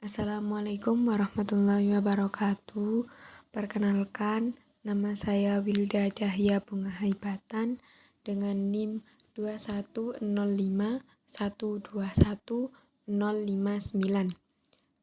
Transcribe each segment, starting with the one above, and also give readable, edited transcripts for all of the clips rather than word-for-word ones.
Assalamualaikum warahmatullahi wabarakatuh. Perkenalkan, nama saya Wilda Cahya Bunga Haibatan dengan NIM 21051121059.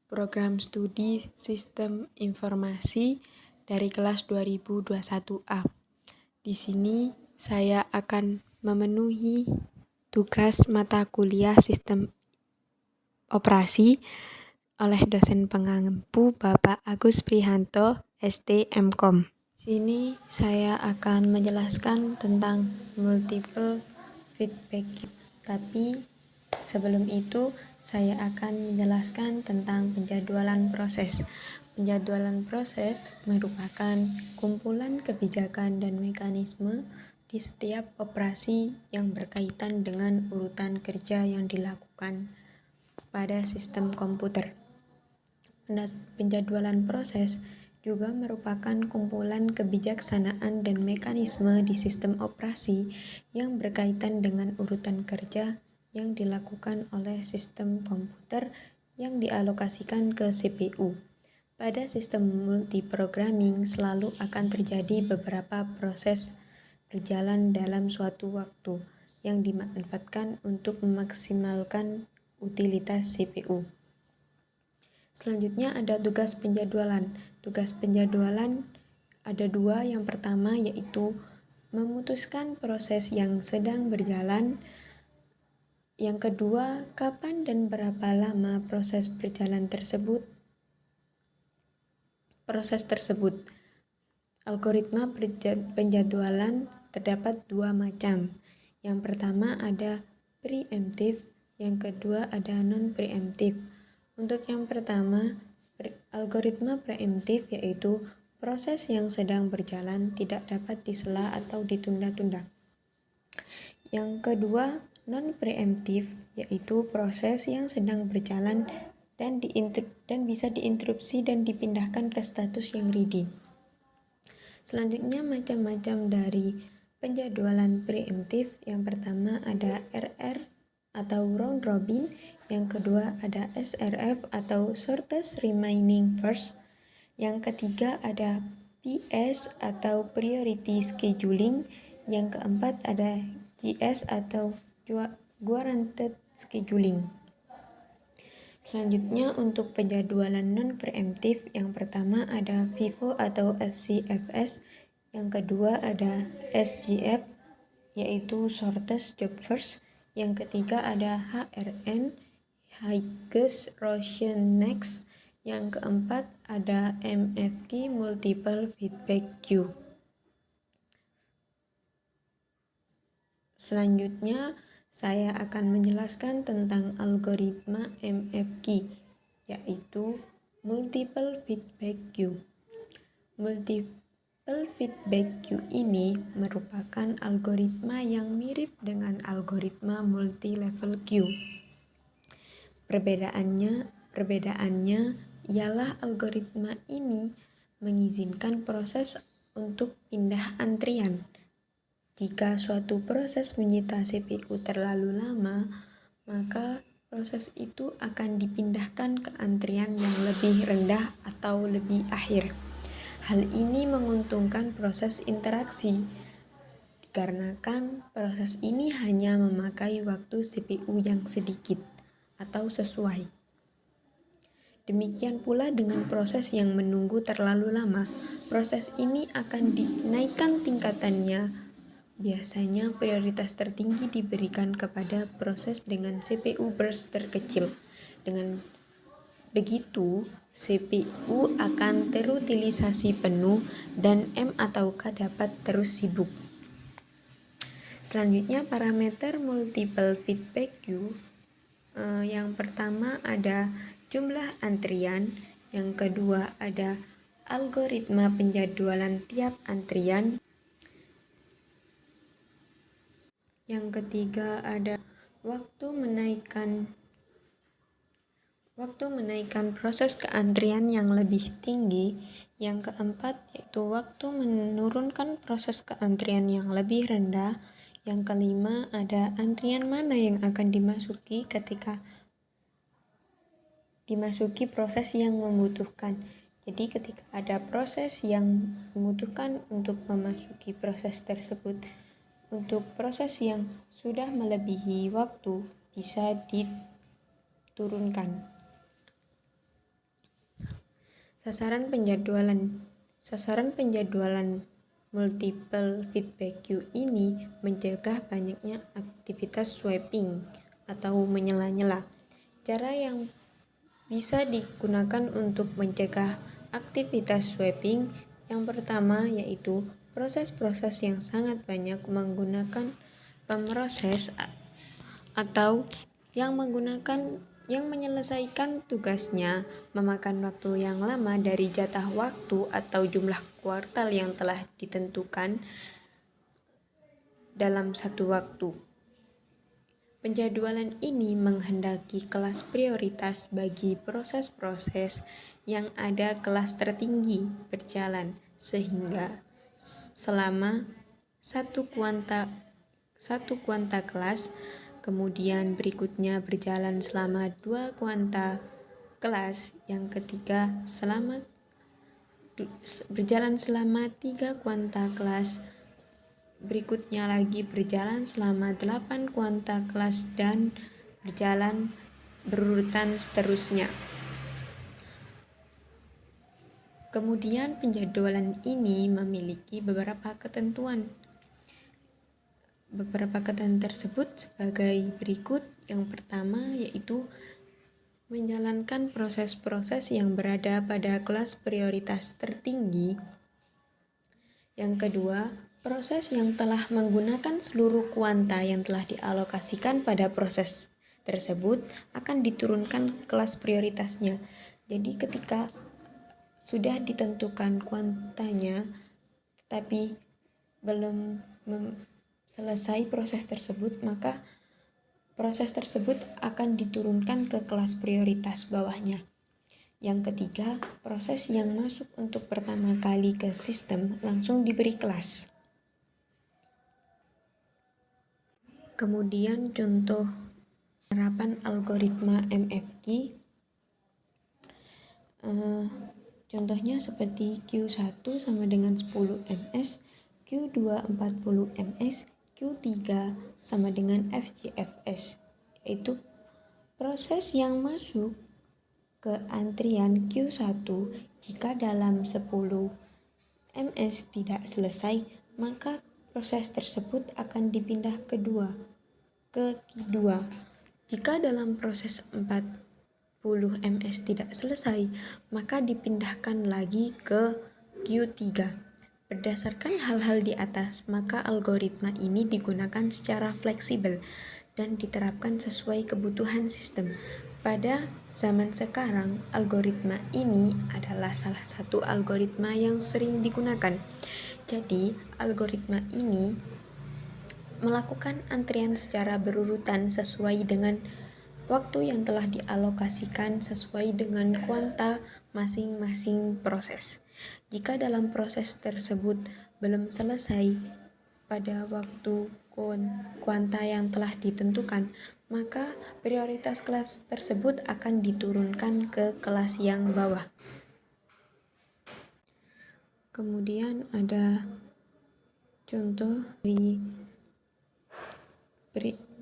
Program studi Sistem Informasi dari kelas 2021A. Di sini saya akan memenuhi tugas mata kuliah Sistem Operasi oleh dosen pengampu Bapak Agus Prihanto, ST MKom. Sini saya akan menjelaskan tentang multiple feedback. Tapi sebelum itu saya akan menjelaskan tentang penjadwalan proses. Penjadwalan proses merupakan kumpulan kebijakan dan mekanisme di setiap operasi yang berkaitan dengan urutan kerja yang dilakukan pada sistem komputer. Penjadwalan proses juga merupakan kumpulan kebijaksanaan dan mekanisme di sistem operasi yang berkaitan dengan urutan kerja yang dilakukan oleh sistem komputer yang dialokasikan ke CPU. Pada sistem multiprogramming selalu akan terjadi beberapa proses berjalan dalam suatu waktu yang dimanfaatkan untuk memaksimalkan utilitas CPU. Selanjutnya ada tugas penjadwalan. Tugas penjadwalan ada dua. Yang pertama yaitu memutuskan proses yang sedang berjalan. Yang kedua, kapan dan berapa lama proses tersebut. Algoritma penjadwalan terdapat dua macam. Yang pertama ada preemptif, yang kedua ada non-preemptif. Untuk yang pertama, algoritma preemptif yaitu proses yang sedang berjalan tidak dapat disela atau ditunda-tunda. Yang kedua, non-preemptif yaitu proses yang sedang berjalan dan bisa diinterupsi dan dipindahkan ke status yang ready. Selanjutnya macam-macam dari penjadwalan preemptif. Yang pertama ada RR atau round robin, yang kedua ada SRF atau shortest remaining first, yang ketiga ada PS atau priority scheduling, yang keempat ada GS atau guaranteed scheduling. Selanjutnya untuk penjadwalan non-preemptif, yang pertama ada FIFO atau FCFS, yang kedua ada SJF yaitu shortest job first, yang ketiga ada HRN, highest ration next, yang keempat ada MFQ, multiple feedback queue. Selanjutnya saya akan menjelaskan tentang algoritma MFQ, yaitu multiple feedback queue. Multiple feedback queue ini merupakan algoritma yang mirip dengan algoritma multi-level queue. Perbedaannya ialah algoritma ini mengizinkan proses untuk pindah antrian. Jika suatu proses menyita CPU terlalu lama, maka proses itu akan dipindahkan ke antrian yang lebih rendah atau lebih akhir. Hal ini menguntungkan proses interaksi, dikarenakan proses ini hanya memakai waktu CPU yang sedikit atau sesuai. Demikian pula dengan proses yang menunggu terlalu lama. Proses ini akan dinaikkan tingkatannya. Biasanya prioritas tertinggi diberikan kepada proses dengan CPU burst terkecil. Dengan begitu, CPU akan terutilisasi penuh dan M atau K dapat terus sibuk. Selanjutnya parameter multiple feedback queue. Yang pertama ada jumlah antrian, yang kedua ada algoritma penjadwalan tiap antrian, yang ketiga ada waktu menaikkan proses ke antrian yang lebih tinggi, yang keempat yaitu waktu menurunkan proses ke antrian yang lebih rendah, yang kelima ada antrian mana yang akan dimasuki ketika dimasuki proses yang membutuhkan. Jadi ketika ada proses yang membutuhkan untuk memasuki proses tersebut, untuk proses yang sudah melebihi waktu bisa diturunkan. Sasaran penjadwalan multiple feedback queue ini mencegah banyaknya aktivitas sweeping atau menyela-nyela. Cara yang bisa digunakan untuk mencegah aktivitas sweeping yang pertama yaitu proses-proses yang sangat banyak menggunakan pemroses atau yang menyelesaikan tugasnya memakan waktu yang lama dari jatah waktu atau jumlah kuartal yang telah ditentukan dalam satu waktu. Penjadwalan ini menghendaki kelas prioritas bagi proses-proses yang ada kelas tertinggi berjalan sehingga selama satu kuanta kelas, kemudian berikutnya berjalan selama 2 kuanta kelas, yang ketiga berjalan selama 3 kuanta kelas, berikutnya lagi berjalan selama 8 kuanta kelas dan berjalan berurutan seterusnya. Kemudian penjadwalan ini memiliki beberapa ketentuan. Beberapa ketentuan tersebut sebagai berikut. Yang pertama yaitu menjalankan proses-proses yang berada pada kelas prioritas tertinggi. Yang kedua, proses yang telah menggunakan seluruh kuanta yang telah dialokasikan pada proses tersebut akan diturunkan kelas prioritasnya. Jadi ketika sudah ditentukan kuantanya tetapi belum selesai proses tersebut, maka proses tersebut akan diturunkan ke kelas prioritas bawahnya. Yang ketiga, proses yang masuk untuk pertama kali ke sistem langsung diberi kelas. Kemudian contoh penerapan algoritma MFG. Contohnya seperti Q1 sama dengan 10 ms, Q2 40 ms, Q3 sama dengan FGFS, yaitu proses yang masuk ke antrian Q1 jika dalam 10 ms tidak selesai, maka proses tersebut akan dipindah ke Q2. Jika dalam proses 40 ms tidak selesai, maka dipindahkan lagi ke Q3. Berdasarkan hal-hal di atas, maka algoritma ini digunakan secara fleksibel dan diterapkan sesuai kebutuhan sistem. Pada zaman sekarang, algoritma ini adalah salah satu algoritma yang sering digunakan. Jadi, algoritma ini melakukan antrian secara berurutan sesuai dengan waktu yang telah dialokasikan sesuai dengan kuanta masing-masing proses. Jika dalam proses tersebut belum selesai pada waktu kuanta yang telah ditentukan, maka prioritas kelas tersebut akan diturunkan ke kelas yang bawah. Kemudian ada contoh di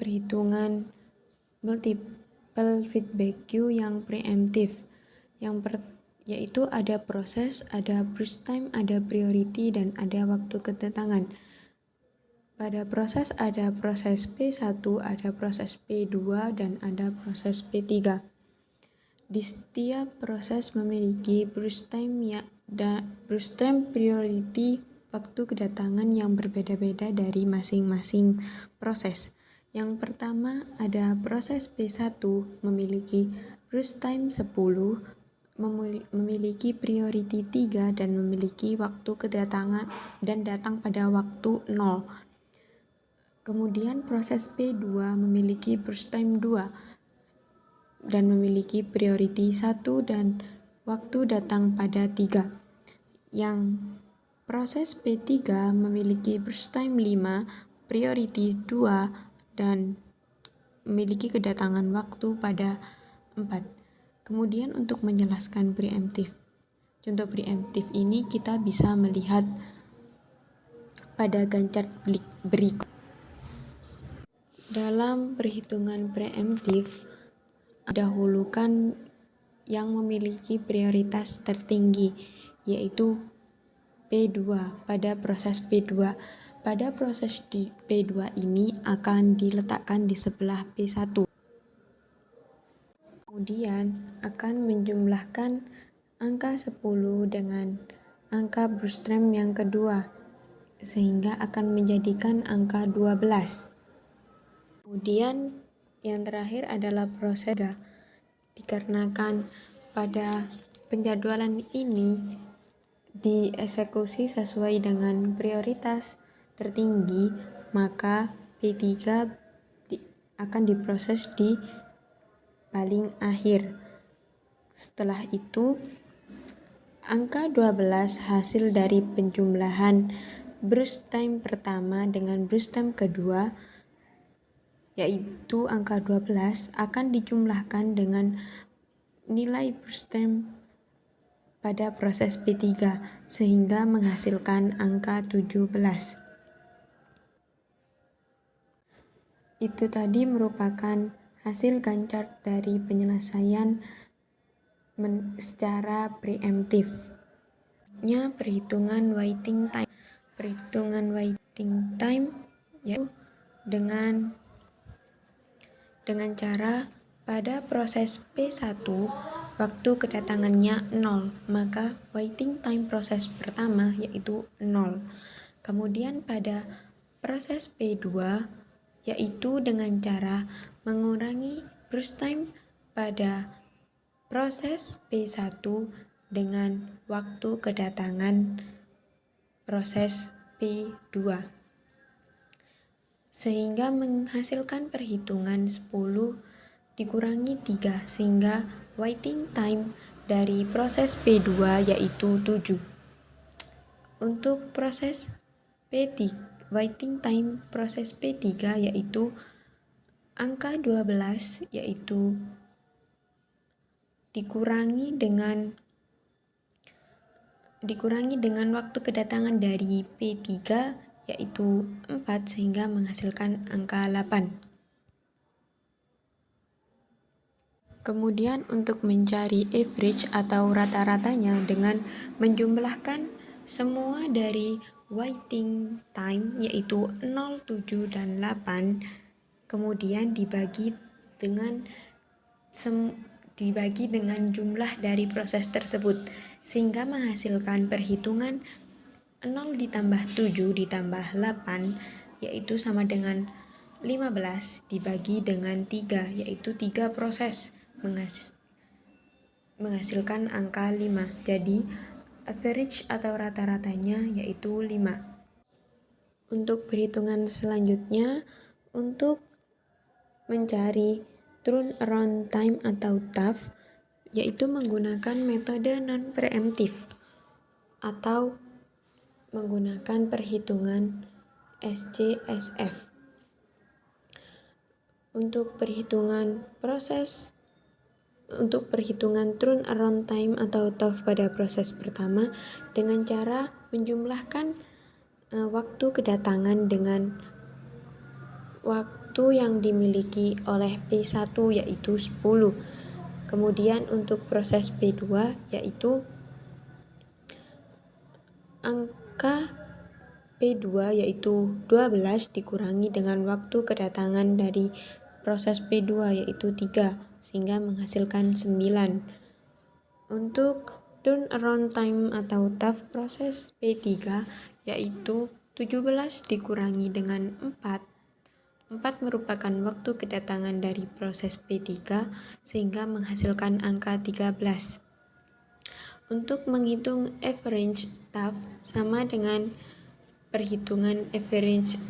perhitungan multiple feedback queue yang preemptive, yaitu ada proses, ada burst time, ada priority, dan ada waktu kedatangan. Pada proses ada proses P1, ada proses P2, dan ada proses P3. Di setiap proses memiliki burst time priority, waktu kedatangan yang berbeda-beda dari masing-masing proses. Yang pertama ada proses P1 memiliki burst time 10, memiliki priority 3, dan memiliki waktu kedatangan dan datang pada waktu 0. Kemudian proses P2 memiliki burst time 2 dan memiliki priority 1 dan waktu datang pada 3. Yang proses P3 memiliki burst time 5, priority 2, dan memiliki kedatangan waktu pada 4. Kemudian untuk menjelaskan preemptif. Contoh preemptif ini kita bisa melihat pada gancar berikut. Dalam perhitungan preemptif, dahulukan yang memiliki prioritas tertinggi, yaitu P2 pada proses P2. Pada proses di P2 ini akan diletakkan di sebelah P1. Kemudian akan menjumlahkan angka 10 dengan angka Bootstrap yang kedua, sehingga akan menjadikan angka 12. Kemudian yang terakhir adalah proses 3. Dikarenakan pada penjadwalan ini dieksekusi sesuai dengan prioritas tertinggi, maka P3 akan diproses di paling akhir. Setelah itu, angka 12 hasil dari penjumlahan Bootstrap pertama dengan Bootstrap kedua, yaitu angka 12 akan dijumlahkan dengan nilai Bootstrap pada proses P3 sehingga menghasilkan angka 17. Itu tadi merupakan hasil gancar dari penyelesaian secara preemptif. Perhitungan waiting time. Perhitungan waiting time yaitu dengan cara pada proses P1 waktu kedatangannya 0, maka waiting time proses pertama yaitu 0. Kemudian pada proses P2 yaitu dengan cara mengurangi burst time pada proses P1 dengan waktu kedatangan proses P2, sehingga menghasilkan perhitungan 10 dikurangi 3 sehingga waiting time dari proses P2 yaitu 7. Untuk proses P3, waiting time proses P3 yaitu angka 12 yaitu dikurangi dengan waktu kedatangan dari P3 yaitu 4 sehingga menghasilkan angka 8. Kemudian untuk mencari average atau rata-ratanya dengan menjumlahkan semua dari waiting time yaitu 0, 7, dan 8, kemudian dibagi dengan jumlah dari proses tersebut sehingga menghasilkan perhitungan 0 ditambah 7 ditambah 8 yaitu sama dengan 15 dibagi dengan 3 yaitu 3 proses menghasilkan angka 5. Jadi average atau rata-ratanya yaitu 5. Untuk perhitungan selanjutnya, untuk mencari turnaround time atau TAF, yaitu menggunakan metode non-preemptif atau menggunakan perhitungan SCSF. Untuk perhitungan turnaround time atau TAF pada proses pertama dengan cara menjumlahkan waktu kedatangan dengan waktu yang dimiliki oleh P1 yaitu 10. Kemudian untuk proses P2 yaitu angka P2 yaitu 12 dikurangi dengan waktu kedatangan dari proses P2 yaitu 3 sehingga menghasilkan 9. Untuk turnaround time atau TAF proses P3 yaitu 17 dikurangi dengan 4. 4 merupakan waktu kedatangan dari proses P3 sehingga menghasilkan angka 13. Untuk menghitung average TAF sama dengan perhitungan average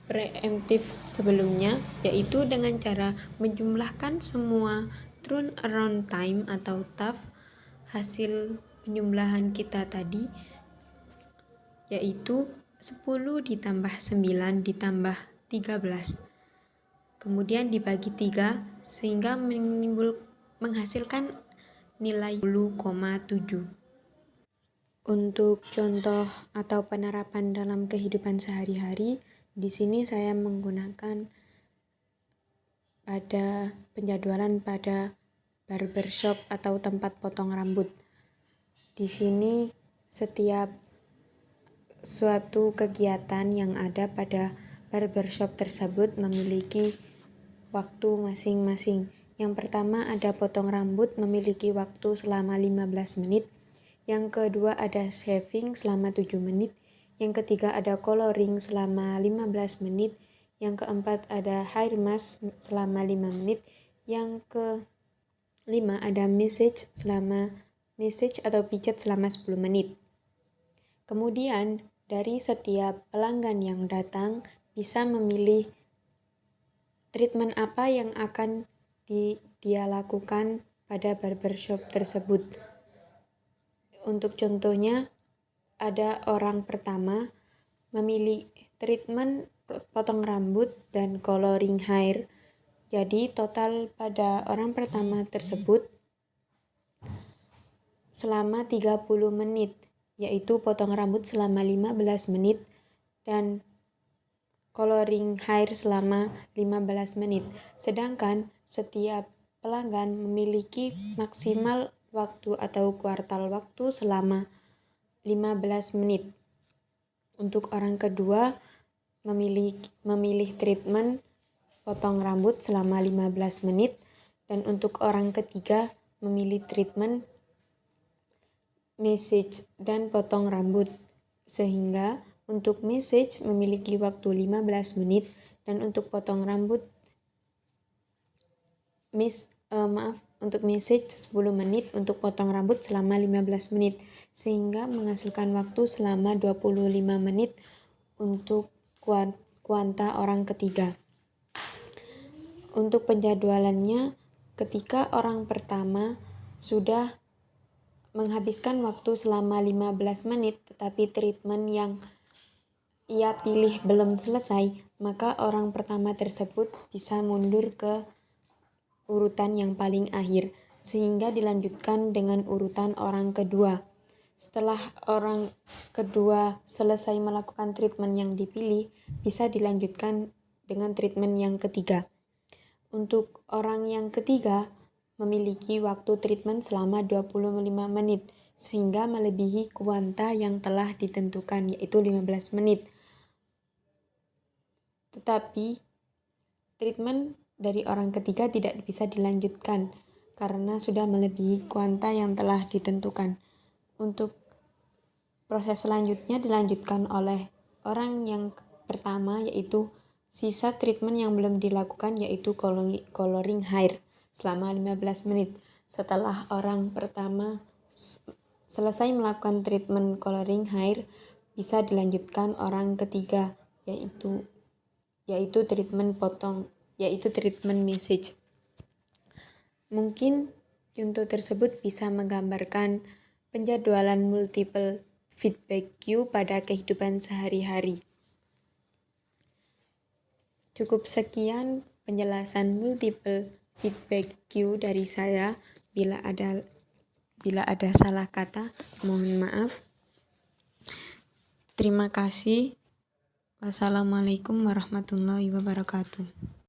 preemptif sebelumnya, yaitu dengan cara menjumlahkan semua turnaround time atau TAF hasil penjumlahan kita tadi, yaitu 10 ditambah 9 ditambah 13. Kemudian dibagi 3 sehingga menghasilkan nilai 10,7. Untuk contoh atau penerapan dalam kehidupan sehari-hari, di sini saya menggunakan pada penjadwalan pada barbershop atau tempat potong rambut. Di sini setiap suatu kegiatan yang ada pada barbershop tersebut memiliki waktu masing-masing. Yang pertama ada potong rambut memiliki waktu selama 15 menit. Yang kedua ada shaving selama 7 menit. Yang ketiga ada coloring selama 15 menit. Yang keempat ada hair mask selama 5 menit. Yang kelima ada massage atau pijat selama 10 menit. Kemudian dari setiap pelanggan yang datang bisa memilih treatment apa yang akan dia lakukan pada barbershop tersebut. Untuk contohnya, ada orang pertama memilih treatment potong rambut dan coloring hair. Jadi total pada orang pertama tersebut selama 30 menit, yaitu potong rambut selama 15 menit dan coloring hair selama 15 menit. Sedangkan setiap pelanggan memiliki maksimal waktu atau kuartal waktu selama 15 menit. Untuk orang kedua memilih treatment potong rambut selama 15 menit dan untuk orang ketiga memilih treatment massage dan potong rambut. Sehingga untuk massage memiliki waktu 15 menit dan untuk potong rambut untuk massage 10 menit, untuk potong rambut selama 15 menit, sehingga menghasilkan waktu selama 25 menit untuk kuanta orang ketiga. Untuk penjadwalannya, ketika orang pertama sudah menghabiskan waktu selama 15 menit, tetapi treatment yang ia pilih belum selesai, maka orang pertama tersebut bisa mundur ke urutan yang paling akhir, sehingga dilanjutkan dengan urutan orang kedua. Setelah orang kedua selesai melakukan treatment yang dipilih, bisa dilanjutkan dengan treatment yang ketiga. Untuk orang yang ketiga, memiliki waktu treatment selama 25 menit, sehingga melebihi kuanta yang telah ditentukan, yaitu 15 menit. Tetapi, treatment dari orang ketiga tidak bisa dilanjutkan karena sudah melebihi kuanta yang telah ditentukan. Untuk proses selanjutnya dilanjutkan oleh orang yang pertama, yaitu sisa treatment yang belum dilakukan, yaitu coloring hair selama 15 menit. Setelah orang pertama selesai melakukan treatment coloring hair, bisa dilanjutkan orang ketiga, yaitu treatment massage. Mungkin contoh tersebut bisa menggambarkan penjadwalan multiple feedback cue pada kehidupan sehari-hari. Cukup sekian penjelasan multiple feedback cue dari saya. Bila ada salah kata, mohon maaf. Terima kasih. Wassalamualaikum warahmatullahi wabarakatuh.